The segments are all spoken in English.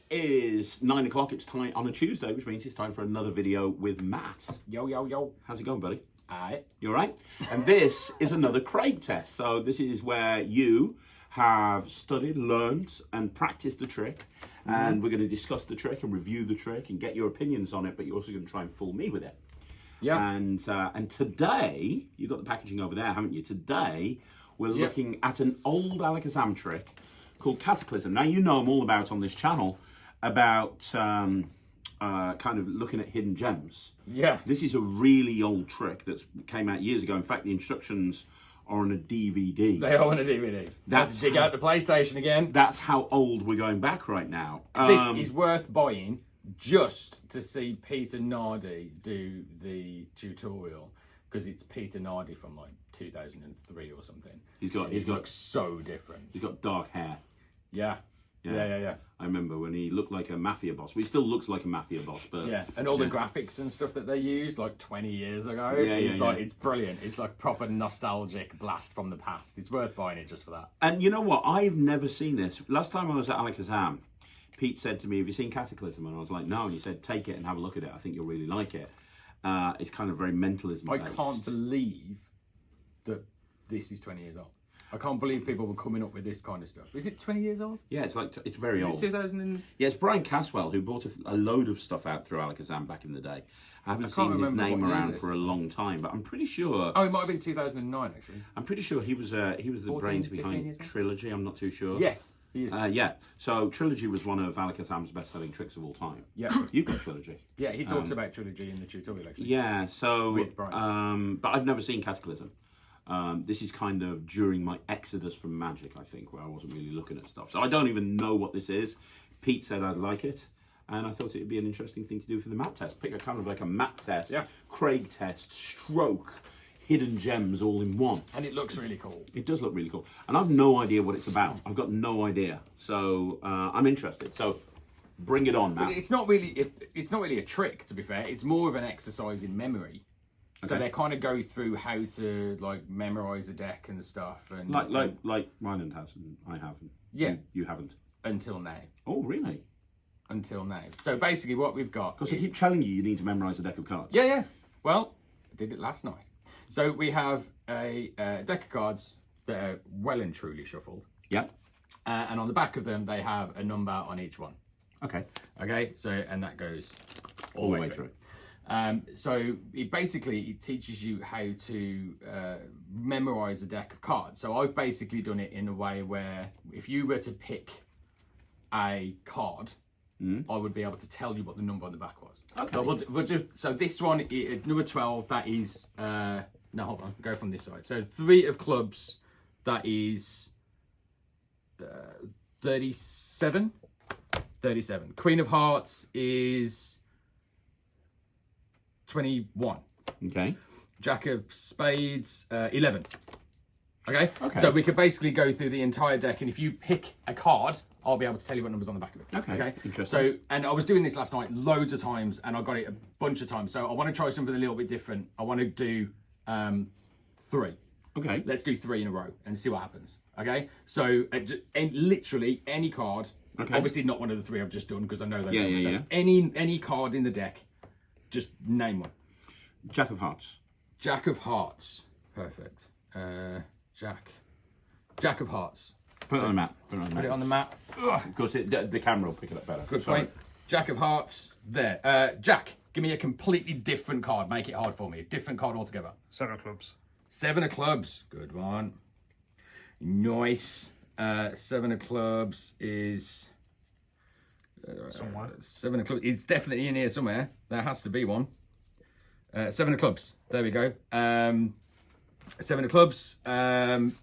is 9 o'clock. It's time on a Tuesday, which means it's time for another video with Matt. Yo, yo, yo. How's it going, buddy? Alright. You all right? And this is another Craig test. So this is where you have studied, learned, and practiced the trick. And we're going to discuss the trick and review the trick and get your opinions on it, but you're also going to try and fool me with it. Yeah. And today, you've got the packaging over there, haven't you? Today, we're looking at an old Alakazam trick called Cataclysm. Now, you know I'm all about on this channel about kind of looking at hidden gems. Yeah. This is a really old trick that came out years ago. In fact, the instructions are on a DVD. They are on a DVD. That's to dig out the PlayStation again. That's how old we're going back right now. This is worth buying just to see Peter Nardi do the tutorial, because it's Peter Nardi from like 2003 or something. He looks so different. He's got dark hair. Yeah. I remember when he looked like a mafia boss. Well, he still looks like a mafia boss, but yeah, and all the graphics and stuff that they used like 20 years ago. It's brilliant. It's like proper nostalgic blast from the past. It's worth buying it just for that. And you know what? I've never seen this. Last time I was at Alakazam, Pete said to me, "Have you seen Cataclysm?" And I was like, "No." And he said, "Take it and have a look at it. I think you'll really like it." It's kind of very mentalism I based. can't believe that this is 20 years old. I can't believe people were coming up with this kind of stuff. Is it 20 years old? Yeah, it's very old. 2000 and... Yeah, it's Brian Caswell who brought a load of stuff out through Alakazam back in the day. I haven't seen his name around for a long time, but I'm pretty sure. Oh, it might have been 2009 actually. I'm pretty sure he was the brains behind Trilogy. I'm not too sure. Yes, he is. Yeah. So Trilogy was one of Alakazam's best-selling tricks of all time. Yeah. You've got Trilogy. Yeah, he talks about Trilogy in the tutorial actually. Yeah. So, with Brian. but I've never seen Cataclysm. This is kind of during my exodus from Magic, I think, where I wasn't really looking at stuff. So I don't even know what this is. Pete said I'd like it, and I thought it would be an interesting thing to do for the mat test. Pick a kind of like a mat test, Craig test, stroke, hidden gems all in one. And it looks really cool. It does look really cool. And I've no idea what it's about. I've got no idea. So I'm interested. So bring it on, Matt. It's not really a trick, to be fair. It's more of an exercise in memory. So they kind of go through how to like memorize a deck and stuff, and like Ryan has and I haven't. Yeah, you haven't until now. Oh, really? Until now. So basically, what we've got. Because I keep telling you need to memorize a deck of cards. Yeah. Well, I did it last night. So we have a deck of cards that are well and truly shuffled. Yep. And on the back of them, they have a number on each one. Okay. Okay. So and that goes all the way through. So it teaches you how to memorize a deck of cards. So I've basically done it in a way where if you were to pick a card, I would be able to tell you what the number on the back was. Okay. So this one, number 12, that is, no, hold on, go from this side. So 3 of clubs, that is 37. 37. Queen of hearts is 21. Okay. Jack of spades, 11. Okay? Okay. So we could basically go through the entire deck, and if you pick a card, I'll be able to tell you what number's on the back of it. Okay. Interesting. So, and I was doing this last night loads of times, and I got it a bunch of times. So I want to try something a little bit different. I want to do 3. Okay. Let's do 3 in a row and see what happens. Okay? So literally any card. Okay. Obviously not one of the 3 I've just done because I know that. Yeah. Any card in the deck. Just name one. Jack of hearts. Jack of hearts. Perfect. Jack of hearts. Put it on the mat. Put it on the mat. Of course, the camera will pick it up better. Good point. Jack of hearts. There. Jack, give me a completely different card. Make it hard for me. A different card altogether. 7 of clubs. 7 of clubs. Good one. Nice. 7 of clubs is... somewhere. 7 of clubs. It's definitely in here somewhere. There has to be one. 7 of clubs. There we go. 7 of clubs. And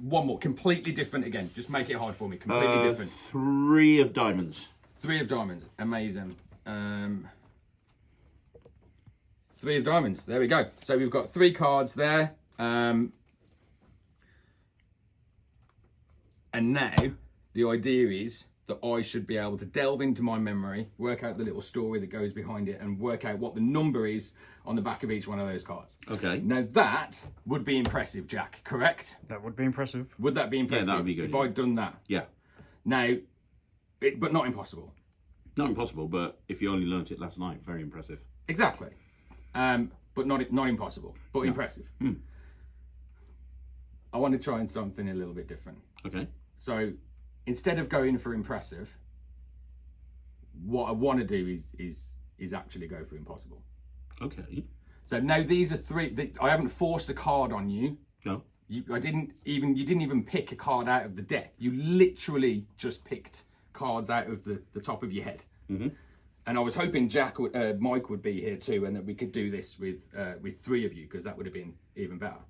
one more. Completely different again. Just make it hard for me. Completely different. 3 of diamonds. 3 of diamonds. Amazing. 3 of diamonds. There we go. So we've got 3 cards there. And now the idea is that I should be able to delve into my memory, work out the little story that goes behind it, and work out what the number is on the back of each one of those cards. Okay. Now that would be impressive, Jack, correct? That would be impressive. Would that be impressive? Yeah, that would be good. If I'd done that. Yeah. Now, but not impossible. Not impossible, but if you only learnt it last night, very impressive. Exactly. But not impossible, but impressive. I want to try something a little bit different. Okay. So instead of going for impressive, what I want to do is actually go for impossible. Okay. So now these are three. I haven't forced a card on you. No. You didn't even pick a card out of the deck. You literally just picked cards out of the top of your head. Mm-hmm. And I was hoping Mike would be here too, and that we could do this with three of you, because that would have been even better.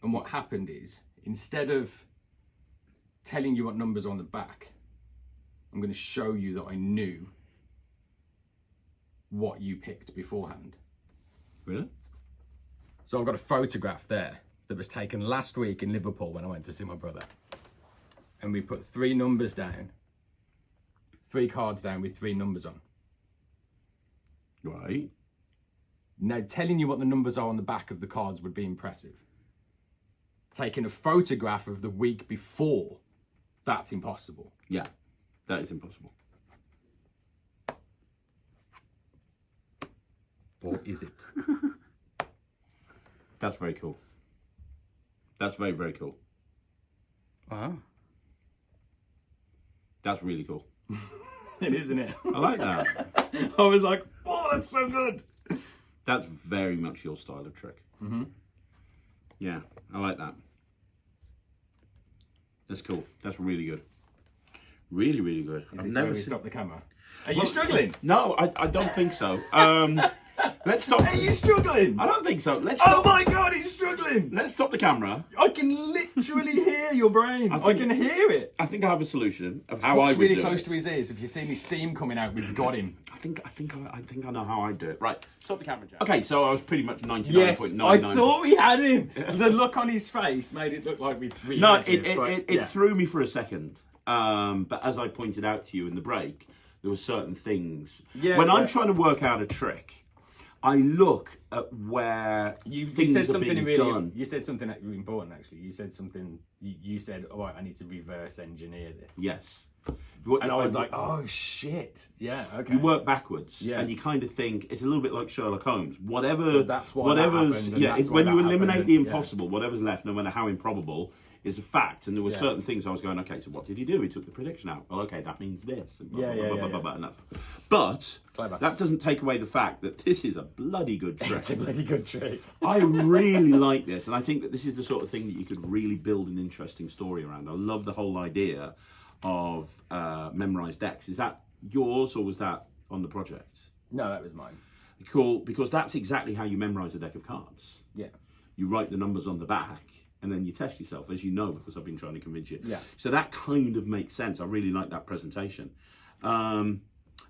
And what happened is, instead of telling you what numbers are on the back, I'm going to show you that I knew what you picked beforehand. Really? So I've got a photograph there that was taken last week in Liverpool when I went to see my brother. And we put three numbers down, three cards down with three numbers on. Right. Now, telling you what the numbers are on the back of the cards would be impressive. Taking a photograph of the week before, that's impossible. Yeah, that is impossible. Or is it? That's very cool. That's very, very cool. Wow. That's really cool. It is, isn't it? I like that. I was like, oh, that's so good. That's very much your style of trick. Mm-hmm. Yeah, I like that. That's cool. That's really good. Really, really good. Is this where we stop the camera? Are you Well, struggling? No, I don't think so. Let's stop. Are you struggling? I don't think so. Let's Oh stop. my God, he's struggling. Let's stop the camera. I can literally hear your brain. I can hear it. I think I have a solution of how I Watch would really do close it. to his ears. If you see any steam coming out, we've got him. I think I know how I do it. Right. Stop the camera, Jack. Okay, so I was pretty much 99.99. Yes, I thought we had him. The look on his face made it look like we No, had him, but it threw me for a second. But as I pointed out to you in the break, there were certain things. Yeah, when I'm but- trying to work out a trick, I look at where You things said are something being really. done. You said something really important. Actually, you said something. You said, "Oh, I need to reverse engineer this." Yes. And I was like, "Oh shit, yeah, okay." You work backwards, Yeah. and you kind of think it's a little bit like Sherlock Holmes. Whatever, So that's why that whatever's happened, and yeah. that's It's why when that you happened, eliminate the and- impossible, whatever's left, no matter how improbable, is a fact. And there were Yeah. certain things I was going, okay, so what did he do? He took the prediction out. Well, okay, that means this. And blah, Yeah, blah, yeah, blah, yeah, blah, yeah. blah, and that's. But Clever. that doesn't take away the fact that this is a bloody good trick. It's a bloody good trick. I really like this, and I think that this is the sort of thing that you could really build an interesting story around. I love the whole idea of memorized decks. Is that yours, or was that on the project? No, that was mine. Cool, because that's exactly how you memorize a deck of cards. Yeah. You write the numbers on the back, and then you test yourself, as you know, because I've been trying to convince you. Yeah. So that kind of makes sense. I really like that presentation.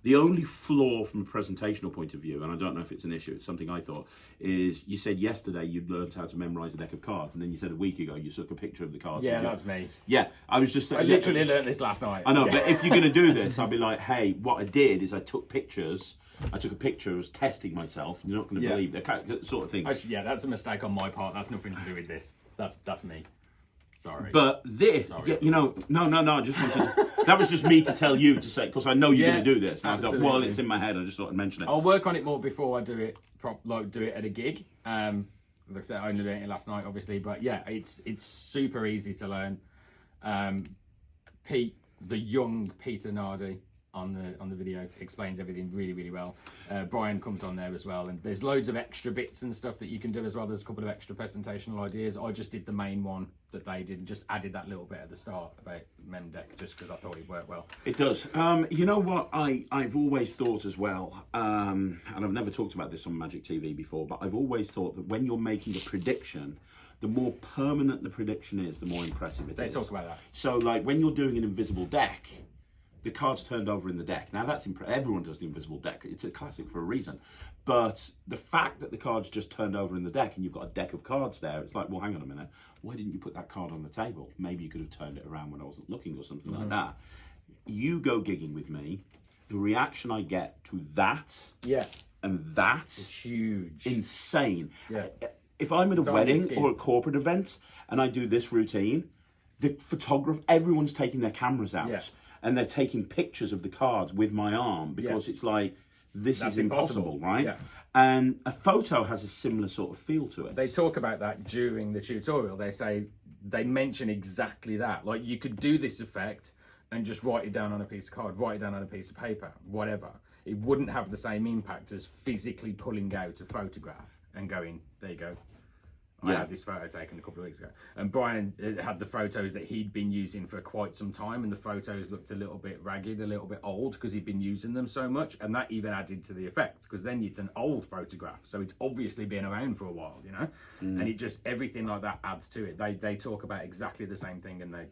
The only flaw from a presentational point of view, and I don't know if it's an issue, it's something I thought, is you said yesterday you'd learned how to memorize a deck of cards, and then you said a week ago you took a picture of the cards. Yeah, that's me. Yeah, I was just... I literally learned this last night. I know, Yeah. but if you're going to do this, I'll be like, hey, what I did is I took pictures. I took a picture, I was testing myself, and you're not going to Yeah. believe that sort of thing. Actually, yeah, that's a mistake on my part. That's nothing to do with this. That's me. Sorry. But this, Sorry. you know, no, I just wanted that was just me to tell you to say, because I know you're Yeah, going to do this. And I thought, well, absolutely. it's in my head, I just thought I'd mention it. I'll work on it more before I do it. Do it at a gig. Like I said, I only learned it last night, obviously, but yeah, it's super easy to learn. Pete, the young Peter Nardi on the video explains everything really well. Brian comes on there as well, and there's loads of extra bits and stuff that you can do as well. There's a couple of extra presentational ideas. I just did the main one that they did and just added that little bit at the start about Memdeck just because I thought it worked well. It does. You know what I've always thought as well, and I've never talked about this on Magic TV before, but I've always thought that when you're making a prediction, the more permanent the prediction is, the more impressive it is. They talk about that. So, like, when you're doing an invisible deck, the cards turned over in the deck. Now, that's everyone does the invisible deck. It's a classic for a reason. But the fact that the cards just turned over in the deck and you've got a deck of cards there, it's like, well, hang on a minute. Why didn't you put that card on the table? Maybe you could have turned it around when I wasn't looking or something like that. You go gigging with me. The reaction I get to that Yeah. and that, It's huge. insane. Yeah. if I'm at a It's on wedding your skin. or a corporate event and I do this routine, the photographer, everyone's taking their cameras out Yeah. and they're taking pictures of the cards with my arm because it's like, this That's is impossible, right? Yeah. And a photo has a similar sort of feel to it. They talk about that during the tutorial. They mention exactly that. Like, you could do this effect and just write it down on a piece of card, write it down on a piece of paper, whatever. It wouldn't have the same impact as physically pulling out a photograph and going, there you go. I had this photo taken a couple of weeks ago. And Brian had the photos that he'd been using for quite some time, and the photos looked a little bit ragged, a little bit old, because he'd been using them so much. And that even added to the effect, because then it's an old photograph. So it's obviously been around for a while, you know? And it just, everything like that adds to it. They talk about exactly the same thing, and they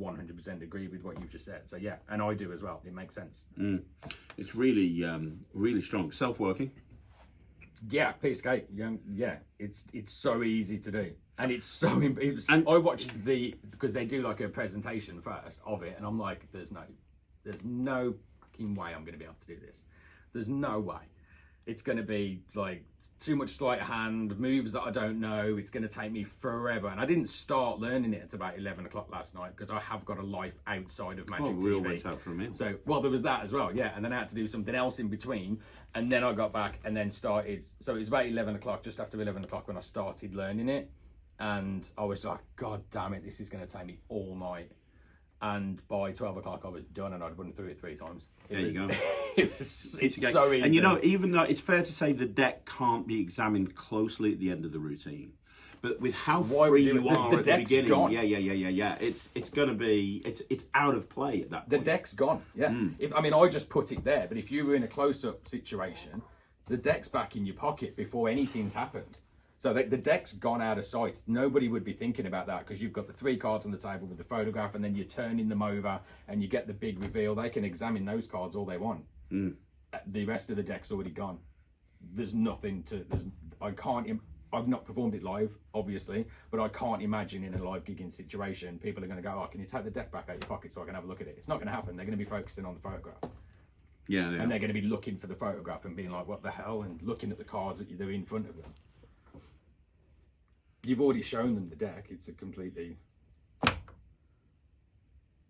100% agree with what you've just said. So yeah, and I do as well. It makes sense. It's really, really strong. Self-working. Yeah, piece of cake. Yeah, it's so easy to do, and it's so. I watched because they do like a presentation first of it, and I'm like, there's no fucking way I'm going to be able to do this. There's no way. It's going to be like too much sleight of hand, moves that I don't know. It's going to take me forever, and I didn't start learning it at about 11 o'clock last night because I have got a life outside of Magic we all TV. went out for a meal. So, well, there was that as well, yeah. And then I had to do something else in between. And then I got back and then started. So it was about 11 o'clock, just after 11 o'clock when I started learning it. And I was like, God damn it, this is going to take me all night. And by 12 o'clock, I was done, and I'd run through it 3 times. There you go. It's so easy. And you know, even though it's fair to say the deck can't be examined closely at the end of the routine, but with how free you are the at the deck's beginning, gone. yeah, it's going to be it's out of play at that The point. deck's gone, yeah. I just put it there, but if you were in a close-up situation, the deck's back in your pocket before anything's happened. So the deck's gone out of sight. Nobody would be thinking about that because you've got the 3 cards on the table with the photograph, and then you're turning them over and you get the big reveal. They can examine those cards all they want. The rest of the deck's already gone. There's nothing to. I've not performed it live, obviously, but I can't imagine in a live gigging situation people are going to go, "Oh, can you take the deck back out your pocket so I can have a look at it?" It's not going to happen. They're going to be focusing on the photograph. Yeah, And they're going to be looking for the photograph and being like, "What the hell?" and looking at the cards that they're in front of them. You've already shown them the deck. It's a completely...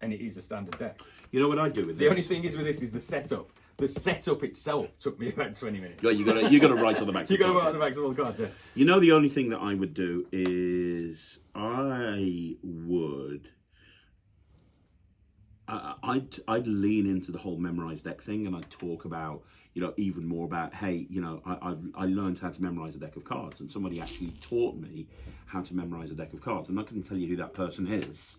And it is a standard deck. You know what I do with this? The only thing is with this is the setup. The setup itself took me about 20 minutes. Yeah, you got to write on the back. You got to write on the backs of all the cards, yeah. You know, the only thing that I would do is I'd lean into the whole memorized deck thing, and I'd talk about, even more about, hey, I learned how to memorize a deck of cards, and somebody actually taught me how to memorize a deck of cards. I'm not going to tell you who that person is,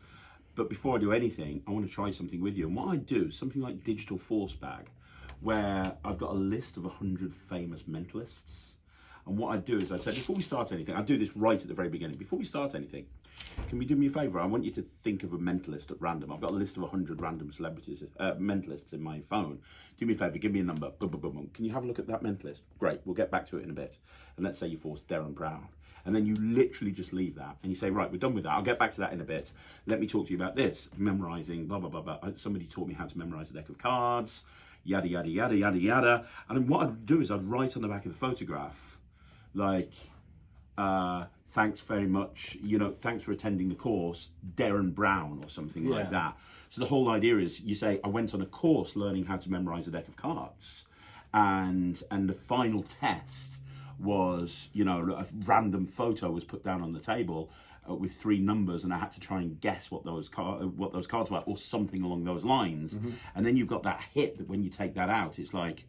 but before I do anything, I want to try something with you. And what I do is something like Digital Force Bag, where I've got a list of 100 famous mentalists. And what I do is I say, before we start anything, I do this right at the very beginning. Before we start anything, can we do me a favour? I want you to think of a mentalist at random. I've got a list of 100 random celebrities, mentalists in my phone. Do me a favour, give me a number. Boom, boom, boom, boom. Can you have a look at that mentalist? Great, we'll get back to it in a bit. And let's say you force Darren Brown. And then you literally just leave that and you say, right, we're done with that. I'll get back to that in a bit. Let me talk to you about this. Memorising, blah, blah, blah, blah. Somebody taught me how to memorise a deck of cards, yada, yada, yada, yada, yada. And then what I'd do is I'd write on the back of the photograph, like, thanks very much, thanks for attending the course, Darren Brown, or something like that. So the whole idea is you say, I went on a course learning how to memorize a deck of cards, and the final test was, a random photo was put down on the table with 3 numbers, and I had to try and guess what those cards were, or something along those lines. And then you've got that hit that when you take that out, it's like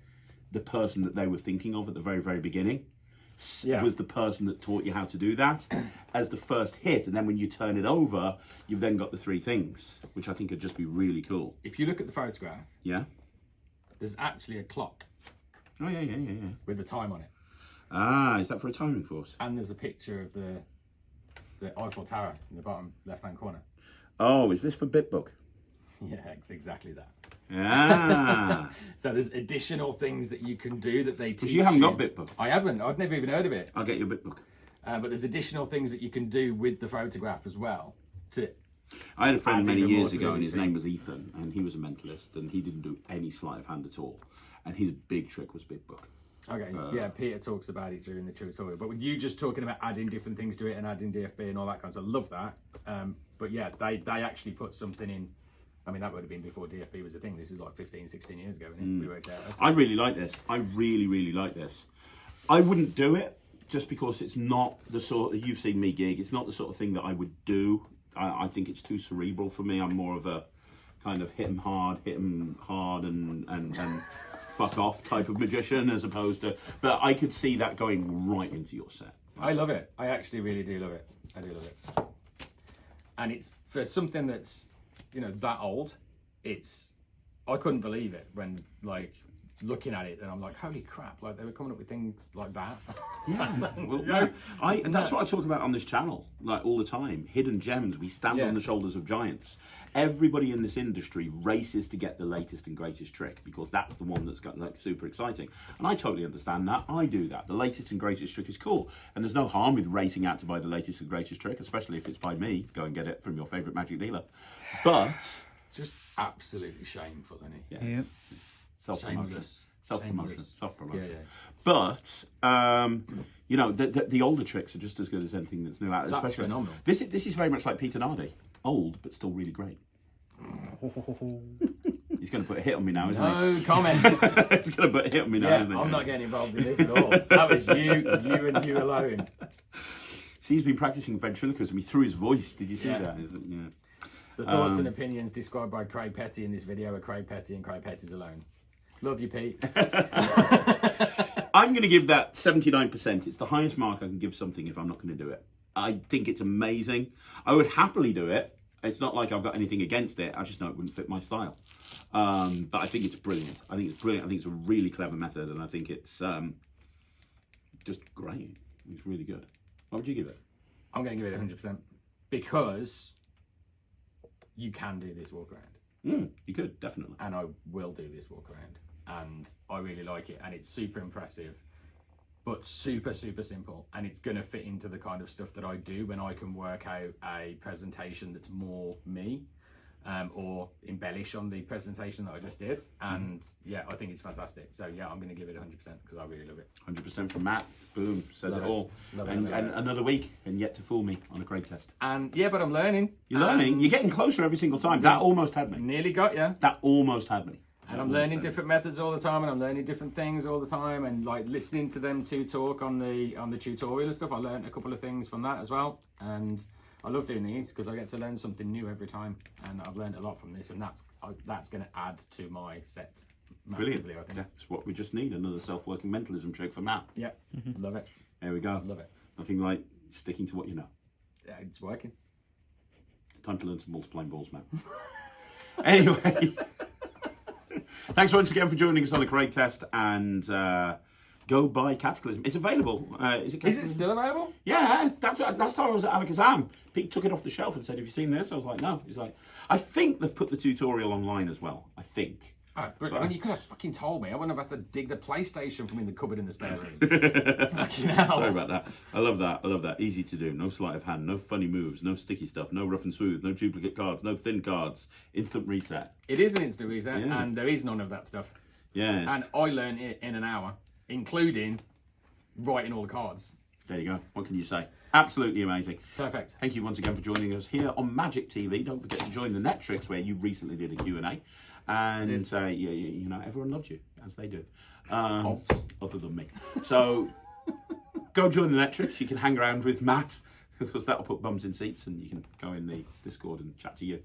the person that they were thinking of at the very, very beginning was the person that taught you how to do that as the first hit. And then when you turn it over, you've then got the 3 things, which I think would just be really cool. If you look at the photograph, there's actually a clock. Oh, yeah. With the time on it. Ah, is that for a timing force? And there's a picture of the Eiffel Tower in the bottom left-hand corner. Oh, is this for BitBook? Yeah, it's exactly that. Ah. So there's additional things that you can do that they teach Because you haven't got BitBook. I haven't. I've never even heard of it. I'll get you a BitBook. But there's additional things that you can do with the photograph as well. I had a friend many years more to ago, and the his name was Ethan, and he was a mentalist, and he didn't do any sleight of hand at all. And his big trick was BitBook. Okay, yeah, Peter talks about it during the tutorial, but with you just talking about adding different things to it and adding DFB and all that kind of stuff, I love that. But yeah, they actually put something in. I mean, that would have been before DFB was a thing. This is like 15, 16 years ago, isn't it? We worked out. I really like this. I really, really like this. I wouldn't do it just because it's not the sort of, you've seen me gig, it's not the sort of thing that I would do. I think it's too cerebral for me. I'm more of a kind of hit 'em hard and fuck off type of magician, as opposed to, but I could see that going right into your set. I love it. I actually really do love it. I do love it. And it's for something that's, you know, that old. I couldn't believe it when, like, looking at it, and I'm like, holy crap! Like, they were coming up with things like that. Yeah, well, Yeah, that's what I talk about on this channel, like all the time. Hidden gems. We stand on the shoulders of giants. Everybody in this industry races to get the latest and greatest trick because that's the one that's got like super exciting. And I totally understand that. I do that. The latest and greatest trick is cool, and there's no harm with racing out to buy the latest and greatest trick, especially if it's by me. Go and get it from your favourite magic dealer. But just absolutely shameful, isn't it? yeah. Yep. Self-promotion. Self-promotion. Shameless. Self-promotion. Yeah. But you know, the older tricks are just as good as anything that's new out. That's phenomenal. This is very much like Peter Nardi. Old, but still really great. He's going to put a hit on me now, isn't No comment. he? He's going to put a hit on me now, Yeah, isn't he? I'm not getting involved in this at all. That was you and you alone. See, he's been practicing ventriloquism. He threw his voice. Did you see Yeah. that? Yeah. The thoughts and opinions described by Craig Petty in this video are Craig Petty and Craig Petty's alone. Love you, Pete. I'm going to give that 79%. It's the highest mark I can give something if I'm not going to do it. I think it's amazing. I would happily do it. It's not like I've got anything against it. I just know it wouldn't fit my style. But I think it's brilliant. I think it's brilliant. I think it's a really clever method, and I think it's just great. It's really good. What would you give it? I'm going to give it 100% because you can do this walk around. You could, definitely. And I will do this walk around. And I really like it. And it's super impressive, but super, super simple. And it's going to fit into the kind of stuff that I do when I can work out a presentation that's more me, or embellish on the presentation that I just did. And yeah, I think it's fantastic. So yeah, I'm going to give it 100% because I really love it. 100% from Matt. Boom. Says Love it it. all. Love it, And love it. another week, and yet to fool me on a Craig test. And yeah, but I'm learning. You're learning. And You're getting closer every single time. That almost had me. nearly got you. That almost had me. And I'm learning different methods all the time, and I'm learning different things all the time, and like listening to them two talk on the tutorial and stuff. I learned a couple of things from that as well, and I love doing these because I get to learn something new every time, and I've learned a lot from this, and that's going to add to my set massively. Brilliant. I think. That's what we just need. Another self-working mentalism trick for Matt. Yeah, love it, There we go. love it. Nothing like sticking to what you know. Yeah, it's working. Time to learn some multiplying balls, man. Anyway, thanks once again for joining us on the Craig test, and go buy Cataclysm. It's available. Is it? Is it still available? Yeah, that's how I was at Alakazam. Pete took it off the shelf and said, "Have you seen this?" I was like, "No." He's like, "I think they've put the tutorial online as well. I think." Oh, but I mean, you could have fucking told me. I wouldn't have had to dig the PlayStation from in the cupboard in the spare room. Fucking hell. Sorry about that. I love that. I love that. Easy to do. No sleight of hand. No funny moves. No sticky stuff. No rough and smooth. No duplicate cards. No thin cards. Instant reset. It is an instant reset, Yeah. and there is none of that stuff. Yeah. And I learned it in an hour, including writing all the cards. There you go. What can you say? Absolutely amazing. Perfect. Thank you once again for joining us here on Magic TV. Don't forget to join the NETRIX, where you recently did a Q&A. And you know, everyone loved you, as they do, other than me. So go join the NETRIX. You can hang around with Matt, because that'll put bums in seats, and you can go in the Discord and chat to you.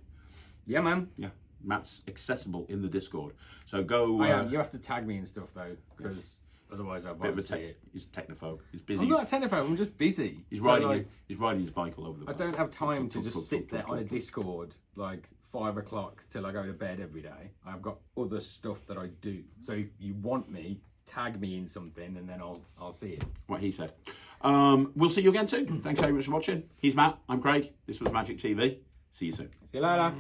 Yeah, man. Yeah, Matt's accessible in the Discord. So go. I am. You have to tag me and stuff, though, because otherwise I Bit of won't a see it. he's a technophobe. He's busy. I'm not a technophobe, I'm just busy. He's So, riding. like, He's riding his bike all over the I place. don't have time to just sit there on a Discord like 5 o'clock till I go to bed every day. I've got other stuff that I do. So if you want me, tag me in something, and then I'll see it. What he said. We'll see you again soon. Thanks very much for watching. He's Matt. I'm Craig. This was Magic TV. See you soon. See you later.